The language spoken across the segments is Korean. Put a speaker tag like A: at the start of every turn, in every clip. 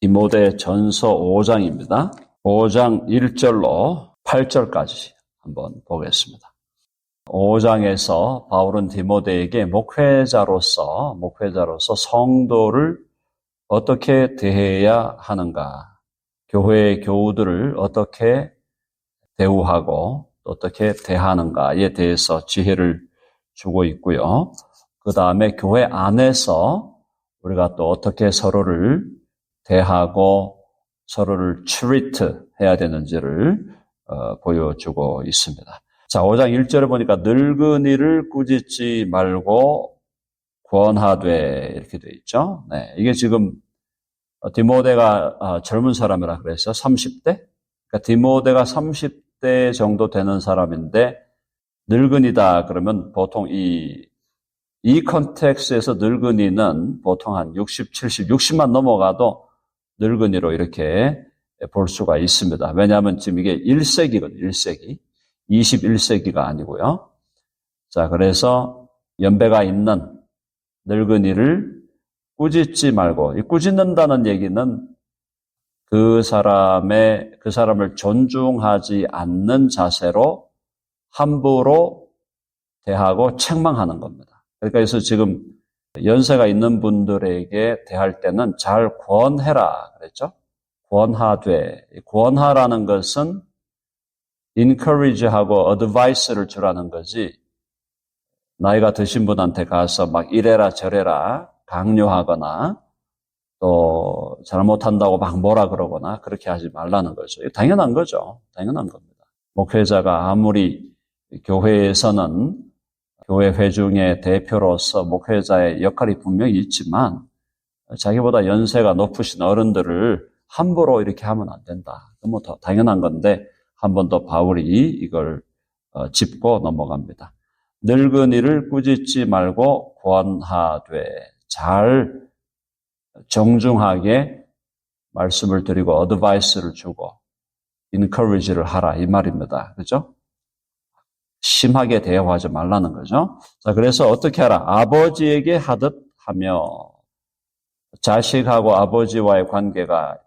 A: 디모데 전서 5장입니다. 5장 1절로 8절까지 한번 보겠습니다. 5장에서 바울은 디모데에게 목회자로서 성도를 어떻게 대해야 하는가, 교회의 교우들을 어떻게 대우하고 어떻게 대하는가에 대해서 지혜를 주고 있고요. 그 다음에 교회 안에서 우리가 또 어떻게 서로를 대하고 서로를 treat 해야 되는지를 보여주고 있습니다. 자, 5장 1절에 보니까 늙은이를 꾸짖지 말고 권하되 이렇게 되어 있죠. 네, 이게 지금 디모데가 젊은 사람이라 그랬어요. 30대? 그러니까 디모데가 30대 정도 되는 사람인데 늙은이다 그러면 보통 이 컨텍스트에서 늙은이는 보통 한 60, 70, 60만 넘어가도 늙은이로 이렇게 볼 수가 있습니다. 왜냐하면 지금 이게 1세기거든요. 1세기. 21세기가 아니고요. 자, 그래서 연배가 있는 늙은이를 꾸짖지 말고, 이 꾸짖는다는 얘기는 그 사람을 존중하지 않는 자세로 함부로 대하고 책망하는 겁니다. 그러니까 그래서 지금 연세가 있는 분들에게 대할 때는 잘 권해라 그랬죠? 권하되. 권하라는 것은 encourage하고 advice를 주라는 거지 나이가 드신 분한테 가서 막 이래라 저래라 강요하거나 또 잘못한다고 막 뭐라 그러거나 그렇게 하지 말라는 거죠. 당연한 거죠. 당연한 겁니다. 목회자가 아무리 교회에서는 교회 회중의 대표로서 목회자의 역할이 분명히 있지만 자기보다 연세가 높으신 어른들을 함부로 이렇게 하면 안 된다. 뭐 더 당연한 건데 한 번 더 바울이 이걸 짚고 넘어갑니다. 늙은이를 꾸짖지 말고 권하되 잘 정중하게 말씀을 드리고 어드바이스를 주고 encourage를 하라 이 말입니다. 그렇죠? 심하게 대화하지 말라는 거죠. 자, 그래서 어떻게 하라? 아버지에게 하듯 하며 자식하고 아버지와의 관계가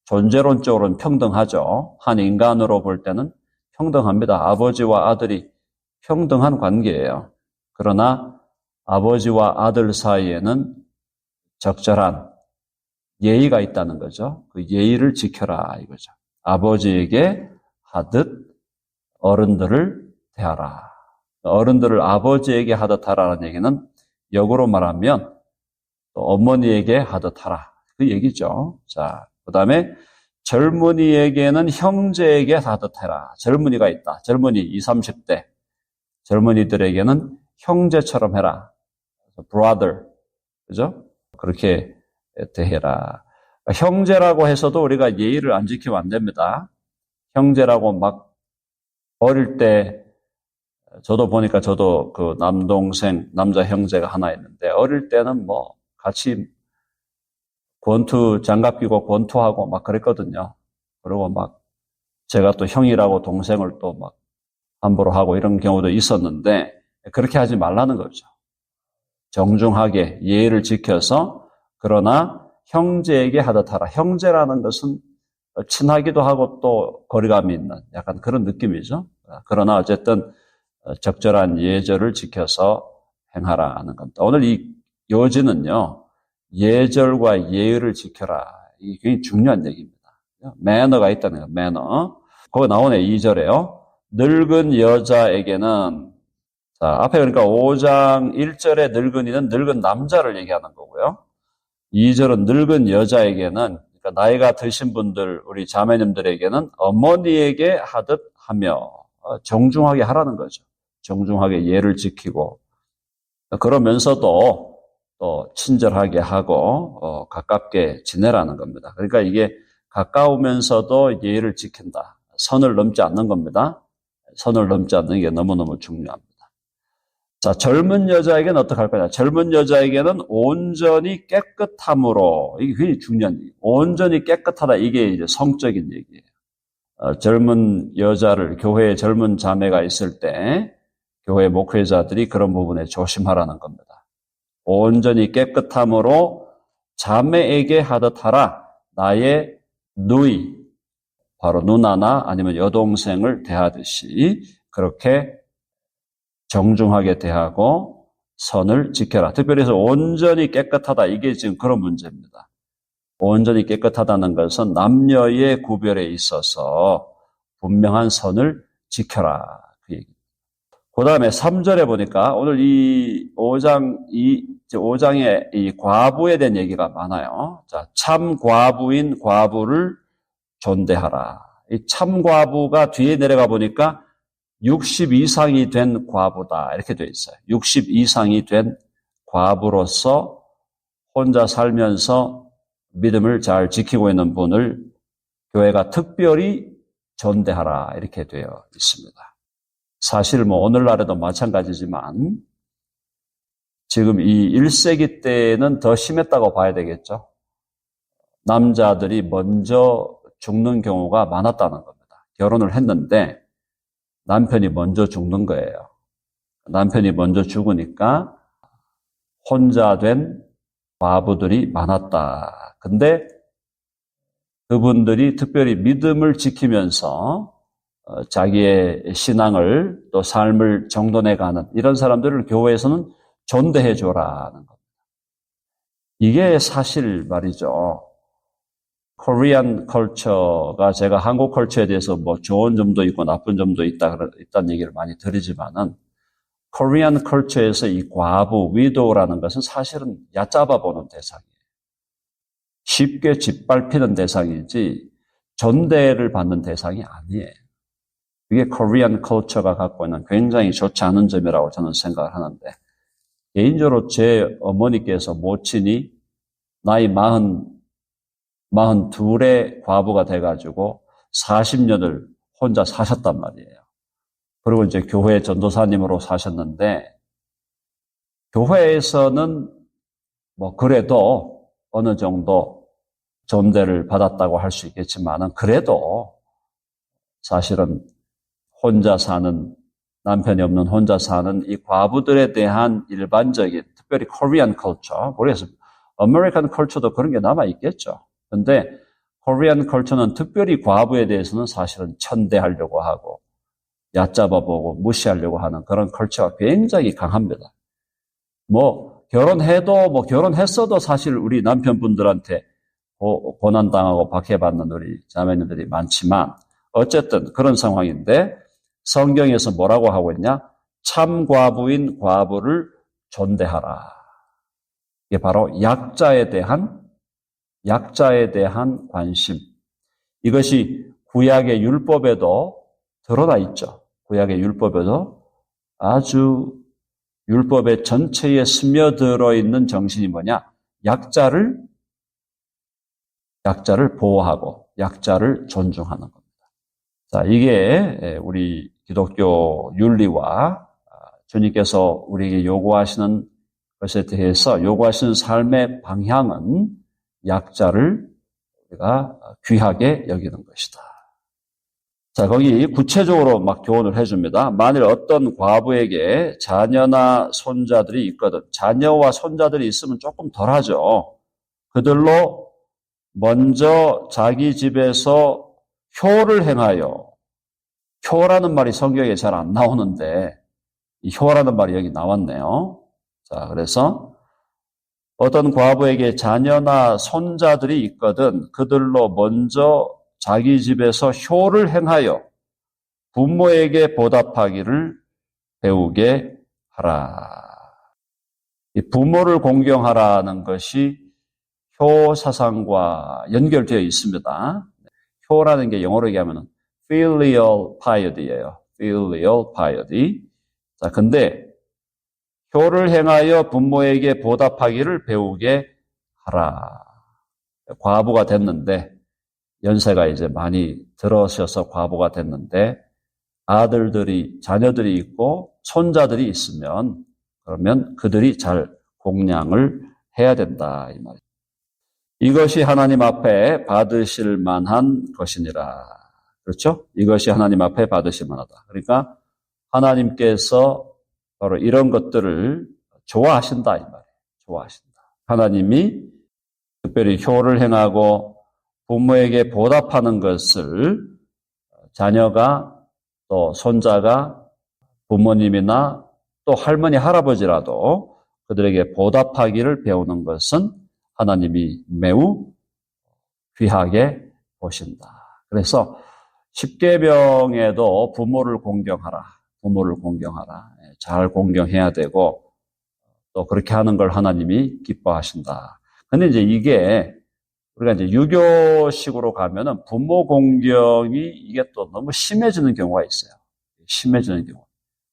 A: 존재론적으로는 평등하죠. 한 인간으로 볼 때는 평등합니다. 아버지와 아들이 평등한 관계예요. 그러나 아버지와 아들 사이에는 적절한 예의가 있다는 거죠. 그 예의를 지켜라 이거죠. 아버지에게 하듯 어른들을 대하라. 어른들을 아버지에게 하듯 하라는 얘기는 역으로 말하면 또 어머니에게 하듯 하라. 그 얘기죠. 자, 그 다음에 젊은이에게는 형제에게 하듯 해라. 젊은이가 있다. 젊은이 20, 30대. 젊은이들에게는 형제처럼 해라. brother. 그죠? 그렇게 대해라. 형제라고 해서도 우리가 예의를 안 지키면 안 됩니다. 형제라고 막 어릴 때 저도 보니까 저도 그 남자 형제가 하나 있는데 어릴 때는 뭐 같이 권투 장갑 끼고 권투하고 막 그랬거든요. 그리고 막 제가 또 형이라고 동생을 또 막 함부로 하고 이런 경우도 있었는데 그렇게 하지 말라는 거죠. 정중하게 예의를 지켜서 그러나 형제에게 하듯 하라. 형제라는 것은 친하기도 하고 또 거리감이 있는 약간 그런 느낌이죠. 그러나 어쨌든 적절한 예절을 지켜서 행하라는 겁니다. 오늘 이 요지는요. 예절과 예의를 지켜라. 이게 굉장히 중요한 얘기입니다. 매너가 있다는 거예요. 매너. 거기 나오네 2절에요. 늙은 여자에게는 자, 앞에 그러니까 5장 1절에 늙은이는 늙은 남자를 얘기하는 거고요. 2절은 늙은 여자에게는 그러니까 나이가 드신 분들 우리 자매님들에게는 어머니에게 하듯 하며 정중하게 하라는 거죠. 정중하게 예를 지키고 그러면서도 또 친절하게 하고 가깝게 지내라는 겁니다. 그러니까 이게 가까우면서도 예의를 지킨다. 선을 넘지 않는 겁니다. 선을 넘지 않는 게 너무너무 중요합니다. 자, 젊은 여자에게는 어떻게 할 거냐? 젊은 여자에게는 온전히 깨끗함으로 이게 굉장히 중요한 얘기예요. 온전히 깨끗하다 이게 이제 성적인 얘기예요. 젊은 여자를 교회에 젊은 자매가 있을 때 교회 목회자들이 그런 부분에 조심하라는 겁니다. 온전히 깨끗함으로 자매에게 하듯 하라. 나의 누이, 바로 누나나 아니면 여동생을 대하듯이 그렇게 정중하게 대하고 선을 지켜라. 특별히 해서 온전히 깨끗하다. 이게 지금 그런 문제입니다. 온전히 깨끗하다는 것은 남녀의 구별에 있어서 분명한 선을 지켜라. 그 얘기입니다. 그 다음에 3절에 보니까 오늘 이 5장에 이 과부에 대한 얘기가 많아요. 자, 참 과부인 과부를 존대하라. 이 참 과부가 뒤에 내려가 보니까 60 이상이 된 과부다. 이렇게 되어 있어요. 60 이상이 된 과부로서 혼자 살면서 믿음을 잘 지키고 있는 분을 교회가 특별히 존대하라. 이렇게 되어 있습니다. 사실 오늘날에도 마찬가지지만 지금 이 1세기 때는 더 심했다고 봐야 되겠죠. 남자들이 먼저 죽는 경우가 많았다는 겁니다. 결혼을 했는데 남편이 먼저 죽는 거예요. 남편이 먼저 죽으니까 혼자 된 과부들이 많았다. 근데 그분들이 특별히 믿음을 지키면서 자기의 신앙을 또 삶을 정돈해가는 이런 사람들을 교회에서는 존대해줘라는 겁니다. 이게 사실 말이죠. 코리안 컬처가 제가 한국 컬처에 대해서 좋은 점도 있고 나쁜 점도 있다는 얘기를 많이 드리지만은 코리안 컬처에서 이 과부, 위도우라는 것은 사실은 얕잡아 보는 대상이에요. 쉽게 짓밟히는 대상이지 존대를 받는 대상이 아니에요. 이게 코리안 컬처가 갖고 있는 굉장히 좋지 않은 점이라고 저는 생각을 하는데 개인적으로 제 어머니께서 모친이 나이 42의 과부가 돼가지고 40년을 혼자 사셨단 말이에요. 그리고 이제 교회 전도사님으로 사셨는데 교회에서는 그래도 어느 정도 존대를 받았다고 할 수 있겠지만은 그래도 사실은 혼자 사는 남편이 없는 혼자 사는 이 과부들에 대한 일반적인 특별히 코리안 컬처, 그래서 아메리칸 컬처도 그런 게 남아 있겠죠. 근데 코리안 컬처는 특별히 과부에 대해서는 사실은 천대하려고 하고 얕잡아보고 무시하려고 하는 그런 컬처가 굉장히 강합니다. 결혼했어도 사실 우리 남편분들한테 고난당하고 박해받는 우리 자매님들이 많지만 어쨌든 그런 상황인데 성경에서 뭐라고 하고 있냐? 참 과부인 과부를 존대하라. 이게 바로 약자에 대한 관심. 이것이 구약의 율법에도 드러나 있죠. 구약의 율법에도 아주 율법의 전체에 스며들어 있는 정신이 뭐냐? 약자를 보호하고 약자를 존중하는 겁니다. 자, 이게 우리 기독교 윤리와 주님께서 우리에게 요구하시는 것에 대해서 요구하시는 삶의 방향은 약자를 우리가 귀하게 여기는 것이다. 자, 거기 구체적으로 교훈을 해줍니다. 만일 어떤 과부에게 자녀나 손자들이 있거든, 자녀와 손자들이 있으면 조금 덜하죠. 그들로 먼저 자기 집에서 효를 행하여, 효라는 말이 성경에 잘 안 나오는데 이 효라는 말이 여기 나왔네요. 자, 그래서 어떤 과부에게 자녀나 손자들이 있거든 그들로 먼저 자기 집에서 효를 행하여 부모에게 보답하기를 배우게 하라. 이 부모를 공경하라는 것이 효 사상과 연결되어 있습니다. 효라는 게 영어로 얘기하면 filial piety예요. filial piety. 자, 근데 효를 행하여 부모에게 보답하기를 배우게 하라. 과부가 됐는데 연세가 이제 많이 들어서서 과부가 됐는데 자녀들이 있고 손자들이 있으면 그러면 그들이 잘 공양을 해야 된다 이 말이죠. 이것이 하나님 앞에 받으실 만한 것이니라. 그렇죠? 이것이 하나님 앞에 받으실 만하다. 그러니까 하나님께서 바로 이런 것들을 좋아하신다 이 말이에요. 좋아하신다. 하나님이 특별히 효를 행하고 부모에게 보답하는 것을 자녀가 또 손자가 부모님이나 또 할머니, 할아버지라도 그들에게 보답하기를 배우는 것은 하나님이 매우 귀하게 보신다. 그래서 십계명에도 부모를 공경하라. 부모를 공경하라. 잘 공경해야 되고 또 그렇게 하는 걸 하나님이 기뻐하신다. 근데 이제 이게 우리가 이제 유교식으로 가면은 부모 공경이 이게 또 너무 심해지는 경우가 있어요. 심해지는 경우.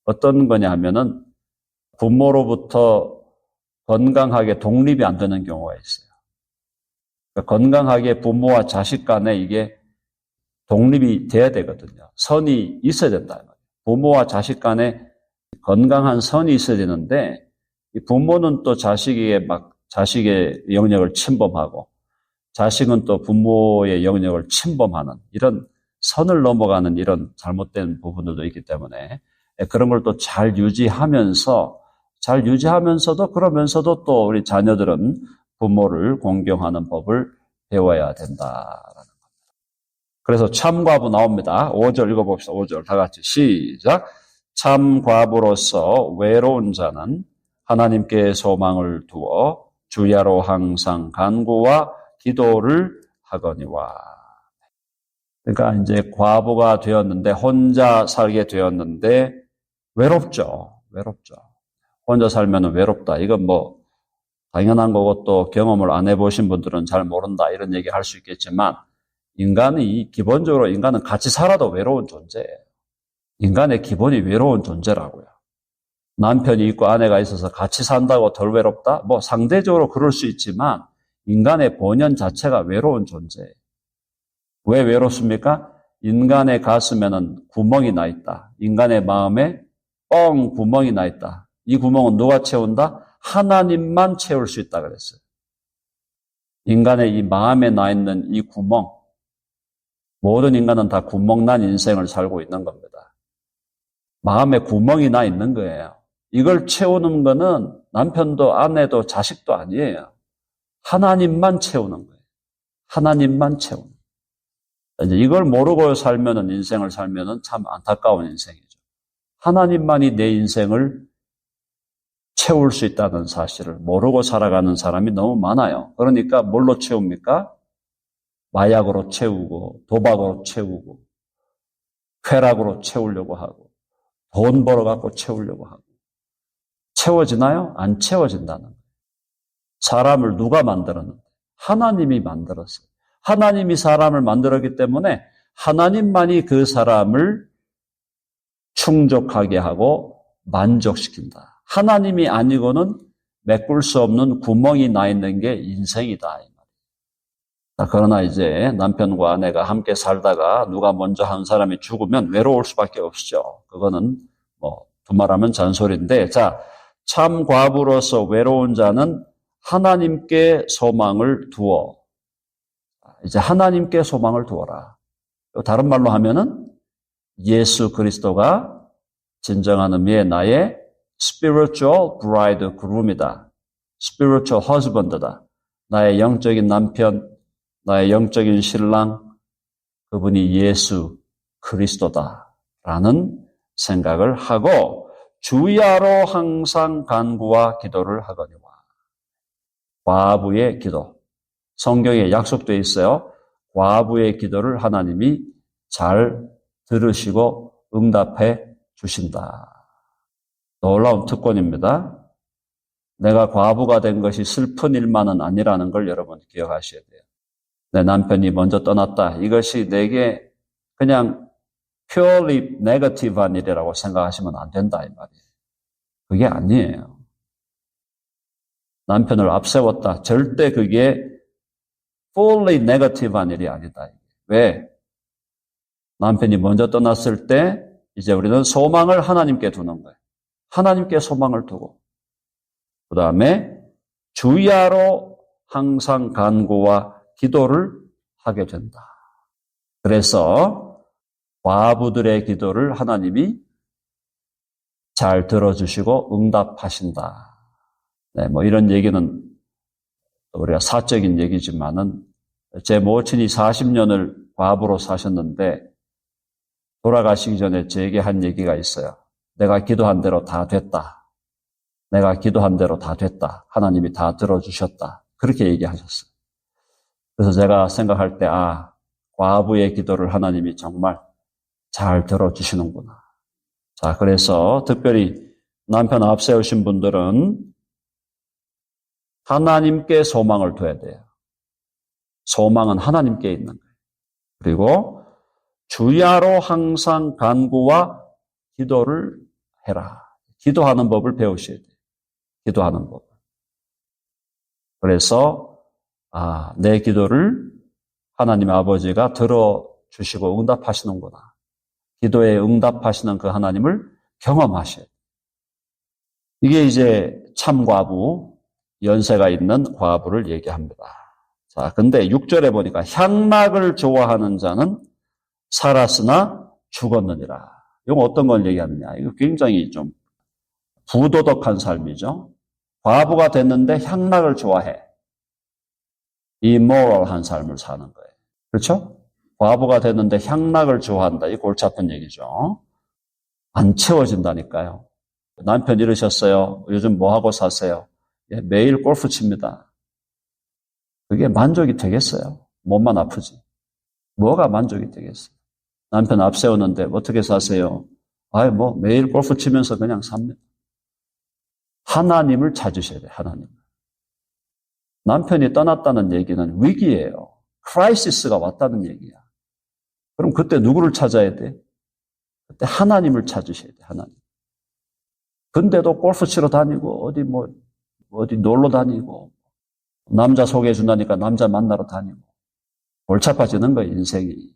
A: 어떤 거냐 하면은 부모로부터 건강하게 독립이 안 되는 경우가 있어요. 그러니까 건강하게 부모와 자식 간에 이게 독립이 돼야 되거든요. 선이 있어야 된다. 부모와 자식 간에 건강한 선이 있어야 되는데 이 부모는 또 자식의 영역을 침범하고 자식은 또 부모의 영역을 침범하는 이런 선을 넘어가는 이런 잘못된 부분들도 있기 때문에 그런 걸 또 잘 유지하면서도 그러면서도 또 우리 자녀들은 부모를 공경하는 법을 배워야 된다라는 겁니다. 그래서 참과부 나옵니다. 5절 읽어봅시다. 5절 다 같이 시작. 참과부로서 외로운 자는 하나님께 소망을 두어 주야로 항상 간구와 기도를 하거니와. 그러니까 이제 과부가 되었는데 혼자 살게 되었는데 외롭죠. 혼자 살면 외롭다. 이건 뭐 당연한 거고 또 경험을 안 해보신 분들은 잘 모른다 이런 얘기 할 수 있겠지만 기본적으로 인간은 같이 살아도 외로운 존재예요. 인간의 기본이 외로운 존재라고요. 남편이 있고 아내가 있어서 같이 산다고 덜 외롭다? 뭐 상대적으로 그럴 수 있지만 인간의 본연 자체가 외로운 존재예요. 왜 외롭습니까? 인간의 가슴에는 구멍이 나 있다. 인간의 마음에 뻥 구멍이 나 있다. 이 구멍은 누가 채운다? 하나님만 채울 수 있다 그랬어요. 인간의 이 마음에 나 있는 이 구멍, 모든 인간은 다 구멍난 인생을 살고 있는 겁니다. 마음에 구멍이 나 있는 거예요. 이걸 채우는 거는 남편도 아내도 자식도 아니에요. 하나님만 채우는 거예요. 하나님만 채우는 거예요. 이제 이걸 모르고 인생을 살면은 참 안타까운 인생이죠. 하나님만이 내 인생을 채울 수 있다는 사실을 모르고 살아가는 사람이 너무 많아요. 그러니까 뭘로 채웁니까? 마약으로 채우고 도박으로 채우고 쾌락으로 채우려고 하고 돈 벌어갖고 채우려고 하고 채워지나요? 안 채워진다는 거예요. 사람을 누가 만들었는데? 하나님이 만들었어요. 하나님이 사람을 만들었기 때문에 하나님만이 그 사람을 충족하게 하고 만족시킨다. 하나님이 아니고는 메꿀 수 없는 구멍이 나 있는 게 인생이다. 그러나 이제 남편과 아내가 함께 살다가 누가 먼저 한 사람이 죽으면 외로울 수밖에 없죠. 그거는 뭐 두말하면 잔소리인데, 자, 참 과부로서 외로운 자는 하나님께 소망을 두어. 이제 하나님께 소망을 두어라. 다른 말로 하면은 예수 그리스도가 진정한 의미의 나의 spiritual bridegroom이다. spiritual husband다. 나의 영적인 남편, 나의 영적인 신랑, 그분이 예수 그리스도다라는 생각을 하고 주야로 항상 간구와 기도를 하거니와. 과부의 기도. 성경에 약속되어 있어요. 과부의 기도를 하나님이 잘 들으시고 응답해 주신다. 놀라운 특권입니다. 내가 과부가 된 것이 슬픈 일만은 아니라는 걸 여러분 기억하셔야 돼요. 내 남편이 먼저 떠났다. 이것이 내게 그냥 purely negative한 일이라고 생각하시면 안 된다 이 말이에요. 그게 아니에요. 남편을 앞세웠다. 절대 그게 fully negative한 일이 아니다. 왜? 남편이 먼저 떠났을 때 이제 우리는 소망을 하나님께 두는 거예요. 하나님께 소망을 두고 그 다음에 주야로 항상 간구와 기도를 하게 된다. 그래서 과부들의 기도를 하나님이 잘 들어주시고 응답하신다. 네, 뭐 이런 얘기는 우리가 사적인 얘기지만은 제 모친이 40년을 과부로 사셨는데 돌아가시기 전에 제게 한 얘기가 있어요. 내가 기도한 대로 다 됐다. 내가 기도한 대로 다 됐다. 하나님이 다 들어주셨다. 그렇게 얘기하셨어요. 그래서 제가 생각할 때 과부의 기도를 하나님이 정말 잘 들어주시는구나. 자, 그래서 특별히 남편 앞세우신 분들은 하나님께 소망을 둬야 돼요. 소망은 하나님께 있는 거예요. 그리고 주야로 항상 간구와 기도를 해라. 기도하는 법을 배우셔야 돼요. 기도하는 법. 그래서 내 기도를 하나님 아버지가 들어주시고 응답하시는구나. 기도에 응답하시는 그 하나님을 경험하셔야 돼요. 이게 이제 참과부, 연세가 있는 과부를 얘기합니다. 자, 근데 6절에 보니까 향락을 좋아하는 자는 살았으나 죽었느니라. 이건 어떤 걸 얘기하느냐. 이거 굉장히 좀 부도덕한 삶이죠. 과부가 됐는데 향락을 좋아해. 이모럴한 삶을 사는 거예요. 그렇죠? 과부가 됐는데 향락을 좋아한다. 이 골치 아픈 얘기죠. 안 채워진다니까요. 남편 이러셨어요. 요즘 뭐 하고 사세요? 매일 골프 칩니다. 그게 만족이 되겠어요? 몸만 아프지. 뭐가 만족이 되겠어요? 남편 앞세우는데 어떻게 사세요? 매일 골프 치면서 그냥 삽니다. 하나님을 찾으셔야 돼요. 하나님. 남편이 떠났다는 얘기는 위기예요. 크라이시스가 왔다는 얘기야. 그럼 그때 누구를 찾아야 돼? 그때 하나님을 찾으셔야 돼. 하나님. 근데도 골프 치러 다니고 어디 놀러 다니고 남자 소개해 준다니까 남자 만나러 다니고 골치 아파지는 거예요. 인생이.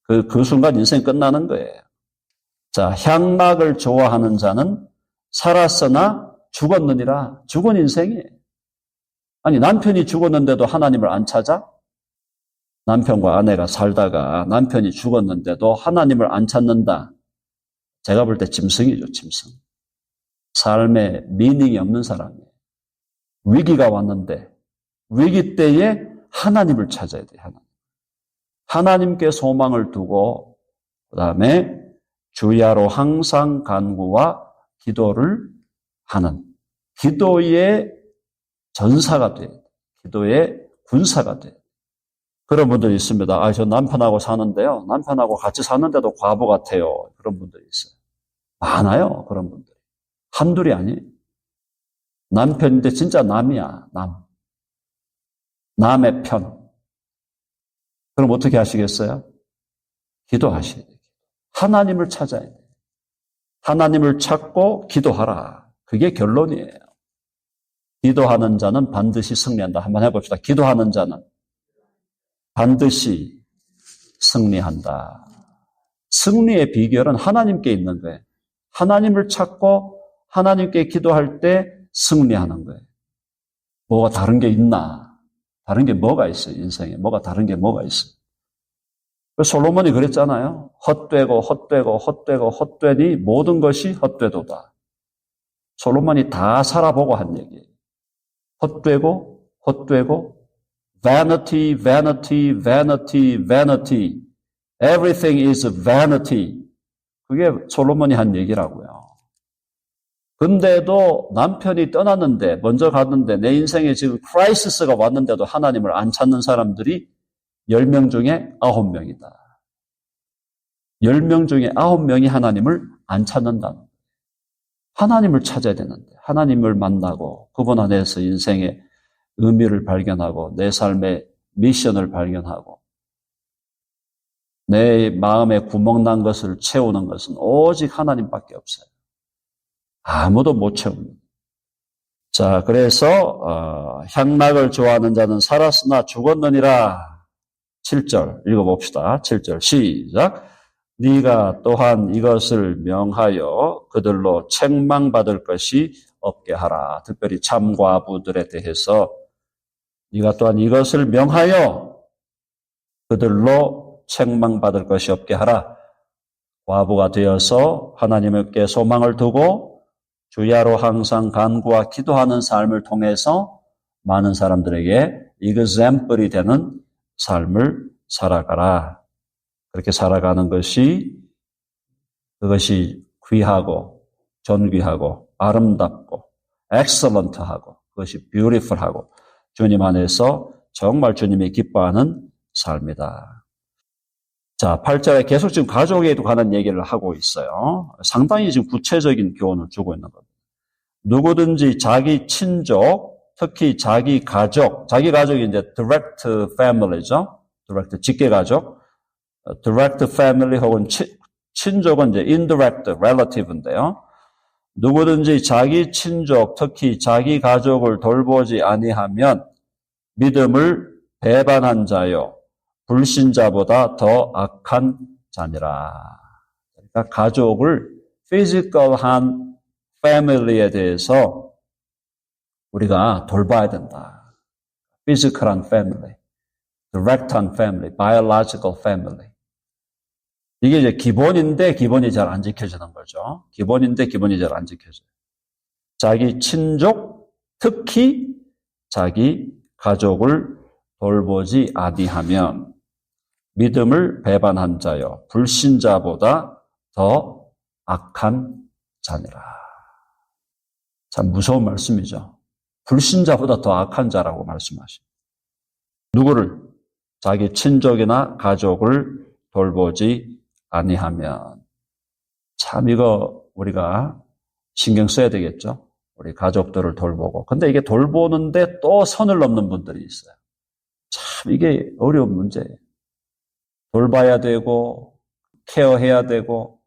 A: 그 순간 인생 끝나는 거예요. 자, 향락을 좋아하는 자는 살았으나 죽었느니라. 죽은 인생이에요. 아니, 남편이 죽었는데도 하나님을 안 찾아? 남편과 아내가 살다가 남편이 죽었는데도 하나님을 안 찾는다. 제가 볼 때 짐승이죠, 짐승. 삶에 미닝이 없는 사람이에요. 위기가 왔는데 위기 때에 하나님을 찾아야 돼요. 하나님께 소망을 두고 그다음에 주야로 항상 간구와 기도를 하는 기도의 전사가 돼요. 기도의 군사가 돼요. 그런 분들이 있습니다. 저 남편하고 사는데요. 남편하고 같이 사는데도 과부 같아요. 그런 분들이 있어요. 많아요. 그런 분들이. 한둘이 아니에요. 남편인데 진짜 남이야. 남의 편. 그럼 어떻게 하시겠어요? 기도하셔야 돼요. 하나님을 찾아야 돼요. 하나님을 찾고 기도하라. 그게 결론이에요. 기도하는 자는 반드시 승리한다. 한번 해봅시다. 기도하는 자는 반드시 승리한다. 승리의 비결은 하나님께 있는 거예요. 하나님을 찾고 하나님께 기도할 때 승리하는 거예요. 뭐가 다른 게 있나? 다른 게 뭐가 있어요? 인생에 뭐가 다른 게 뭐가 있어요? 솔로몬이 그랬잖아요. 헛되니 모든 것이 헛되도다. 솔로몬이 다 살아보고 한 얘기예요. 헛되고 vanity, vanity, vanity, vanity. Everything is vanity. 그게 솔로몬이 한 얘기라고요. 근데도 남편이 떠났는데 먼저 갔는데 내 인생에 지금 크라이시스가 왔는데도 하나님을 안 찾는 사람들이 10명 중에 9명이다. 10명 중에 9명이 하나님을 안 찾는다는 거예요. 하나님을 찾아야 되는데 하나님을 만나고 그분 안에서 인생의 의미를 발견하고 내 삶의 미션을 발견하고 내 마음에 구멍난 것을 채우는 것은 오직 하나님밖에 없어요. 아무도 못 채웁니다. 자, 그래서 향락을 좋아하는 자는 살았으나 죽었느니라. 7절 읽어봅시다. 7절 시작. 네가 또한 이것을 명하여 그들로 책망받을 것이 없게 하라. 특별히 참과부들에 대해서 네가 또한 이것을 명하여 그들로 책망받을 것이 없게 하라. 과부가 되어서 하나님께 소망을 두고 주야로 항상 간구와 기도하는 삶을 통해서 많은 사람들에게 example이 되는 삶을 살아가라. 그렇게 살아가는 것이 그것이 귀하고 존귀하고 아름답고 엑셀런트하고 그것이 뷰티풀하고 주님 안에서 정말 주님이 기뻐하는 삶이다. 자, 8절에 계속 지금 가족에 관한 얘기를 하고 있어요. 상당히 지금 구체적인 교훈을 주고 있는 겁니다. 누구든지 자기 친족, 특히 자기 가족이 이제 direct family죠. direct, 직계 가족. direct family 혹은 친족은 이제 indirect relative인데요. 누구든지 자기 친족, 특히 자기 가족을 돌보지 아니하면 믿음을 배반한 자요. 불신자보다 더 악한 자니라. 그러니까 가족을 physical한 family에 대해서 우리가 돌봐야 된다. physical한 family, direct한 family, biological family. 이게 이제 기본인데 기본이 잘 안 지켜지는 거죠. 기본인데 기본이 잘 안 지켜져요. 자기 친족, 특히 자기 가족을 돌보지 아니하면 믿음을 배반한 자여 불신자보다 더 악한 자니라. 참 무서운 말씀이죠. 불신자보다 더 악한 자라고 말씀하십니다. 누구를? 자기 친족이나 가족을 돌보지 아니하면. 참 이거 우리가 신경 써야 되겠죠. 우리 가족들을 돌보고. 근데 이게 돌보는데 또 선을 넘는 분들이 있어요. 참 이게 어려운 문제예요. 돌봐야 되고 케어해야 되고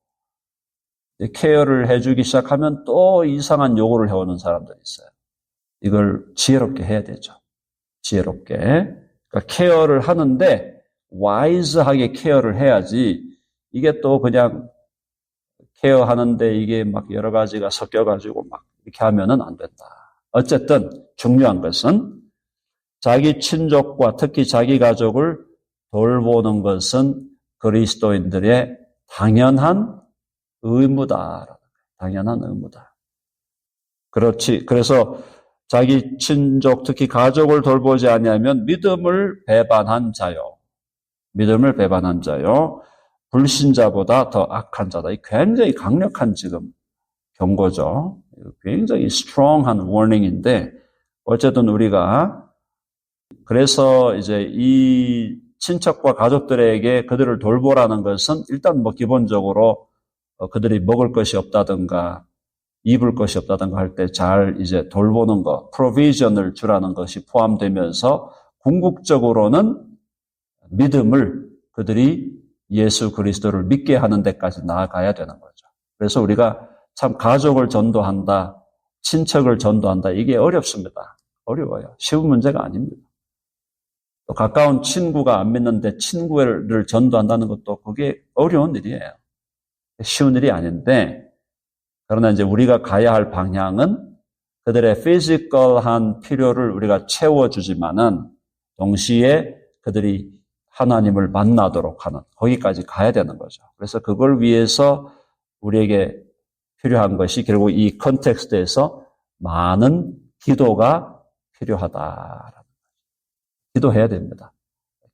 A: 케어를 해주기 시작하면 또 이상한 요구를 해오는 사람들이 있어요. 이걸 지혜롭게 해야 되죠. 지혜롭게. 그러니까 케어를 하는데 와이즈하게 케어를 해야지 이게 또 그냥 케어하는데 이게 막 여러 가지가 섞여가지고 막 이렇게 하면은 안 된다. 어쨌든 중요한 것은 자기 친족과 특히 자기 가족을 돌보는 것은 그리스도인들의 당연한 의무다. 당연한 의무다. 그렇지. 그래서 자기 친족, 특히 가족을 돌보지 아니하면 믿음을 배반한 자요. 믿음을 배반한 자요. 불신자보다 더 악한 자다. 이 굉장히 강력한 지금 경고죠. 굉장히 strong한 warning인데 어쨌든 우리가 그래서 이제 이 친척과 가족들에게 그들을 돌보라는 것은 일단 뭐 기본적으로 그들이 먹을 것이 없다든가 입을 것이 없다든가 할 때 잘 이제 돌보는 것, 프로비전을 주라는 것이 포함되면서 궁극적으로는 믿음을 그들이 예수 그리스도를 믿게 하는 데까지 나아가야 되는 거죠. 그래서 우리가 참 가족을 전도한다, 친척을 전도한다, 이게 어렵습니다. 어려워요. 쉬운 문제가 아닙니다. 또 가까운 친구가 안 믿는데 친구를 전도한다는 것도 그게 어려운 일이에요. 쉬운 일이 아닌데, 그러나 이제 우리가 가야 할 방향은 그들의 피지컬한 필요를 우리가 채워주지만은 동시에 그들이 하나님을 만나도록 하는 거기까지 가야 되는 거죠. 그래서 그걸 위해서 우리에게 필요한 것이 결국 이 컨텍스트에서 많은 기도가 필요하다라는 거죠. 기도해야 됩니다.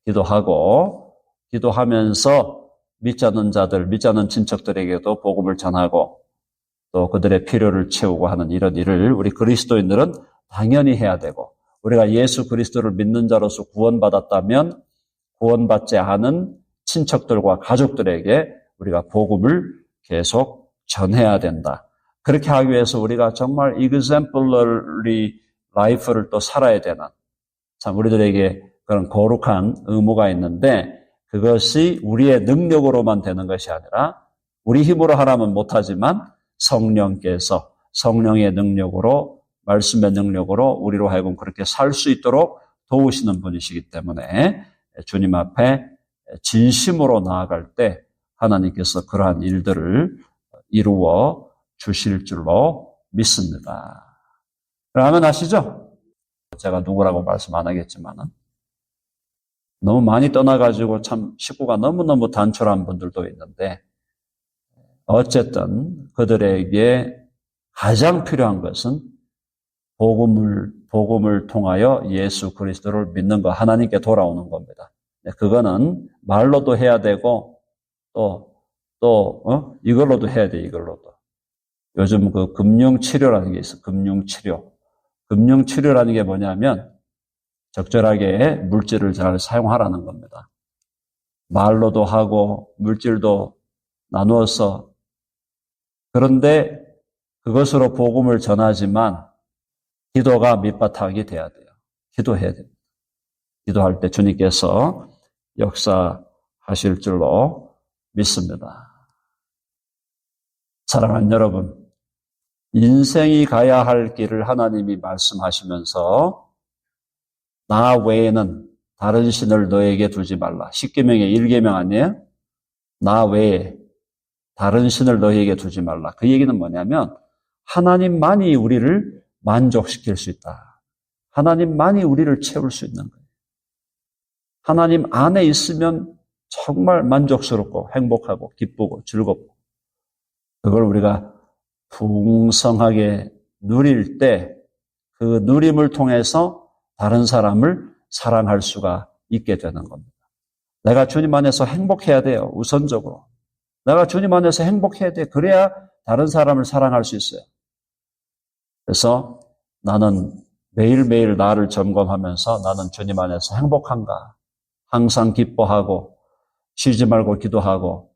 A: 기도하고 기도하면서 믿지 않는 자들, 믿지 않는 친척들에게도 복음을 전하고 또 그들의 필요를 채우고 하는 이런 일을 우리 그리스도인들은 당연히 해야 되고 우리가 예수 그리스도를 믿는 자로서 구원받았다면 구원받지 않은 친척들과 가족들에게 우리가 복음을 계속 전해야 된다. 그렇게 하기 위해서 우리가 정말 exemplary life를 또 살아야 되는 참 우리들에게 그런 거룩한 의무가 있는데 그것이 우리의 능력으로만 되는 것이 아니라 우리 힘으로 하라면 못하지만 성령께서 성령의 능력으로 말씀의 능력으로 우리로 하여금 그렇게 살 수 있도록 도우시는 분이시기 때문에 주님 앞에 진심으로 나아갈 때 하나님께서 그러한 일들을 이루어 주실 줄로 믿습니다. 그러면 아시죠? 제가 누구라고 말씀 안 하겠지만은 너무 많이 떠나가지고 참 식구가 너무너무 단촐한 분들도 있는데 어쨌든 그들에게 가장 필요한 것은 복음을 통하여 예수 그리스도를 믿는 것, 하나님께 돌아오는 겁니다. 그거는 말로도 해야 되고 이걸로도 해야 돼, 이걸로도. 요즘 그 금융치료라는 게 있어, 금융치료. 금융치료라는 게 뭐냐면 적절하게 물질을 잘 사용하라는 겁니다. 말로도 하고 물질도 나누어서. 그런데 그것으로 복음을 전하지만 기도가 밑바닥이 돼야 돼요. 기도해야 됩니다. 기도할 때 주님께서 역사하실 줄로 믿습니다. 사랑하는 여러분, 인생이 가야 할 길을 하나님이 말씀하시면서 나 외에는 다른 신을 너에게 두지 말라. 10계명의 1계명 아니에요? 나 외에 다른 신을 너에게 두지 말라. 그 얘기는 뭐냐면 하나님만이 우리를 만족시킬 수 있다. 하나님만이 우리를 채울 수 있는 거예요. 하나님 안에 있으면 정말 만족스럽고 행복하고 기쁘고 즐겁고 그걸 우리가 풍성하게 누릴 때 그 누림을 통해서 다른 사람을 사랑할 수가 있게 되는 겁니다. 내가 주님 안에서 행복해야 돼요. 우선적으로. 내가 주님 안에서 행복해야 돼. 그래야 다른 사람을 사랑할 수 있어요. 그래서 나는 매일매일 나를 점검하면서 나는 주님 안에서 행복한가? 항상 기뻐하고 쉬지 말고 기도하고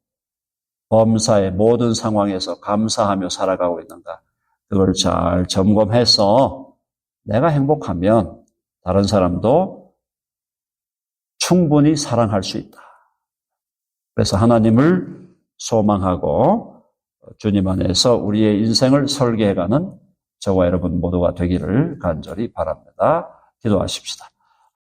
A: 범사의 모든 상황에서 감사하며 살아가고 있는가? 그걸 잘 점검해서 내가 행복하면 다른 사람도 충분히 사랑할 수 있다. 그래서 하나님을 소망하고 주님 안에서 우리의 인생을 설계해가는 저와 여러분 모두가 되기를 간절히 바랍니다. 기도하십시다.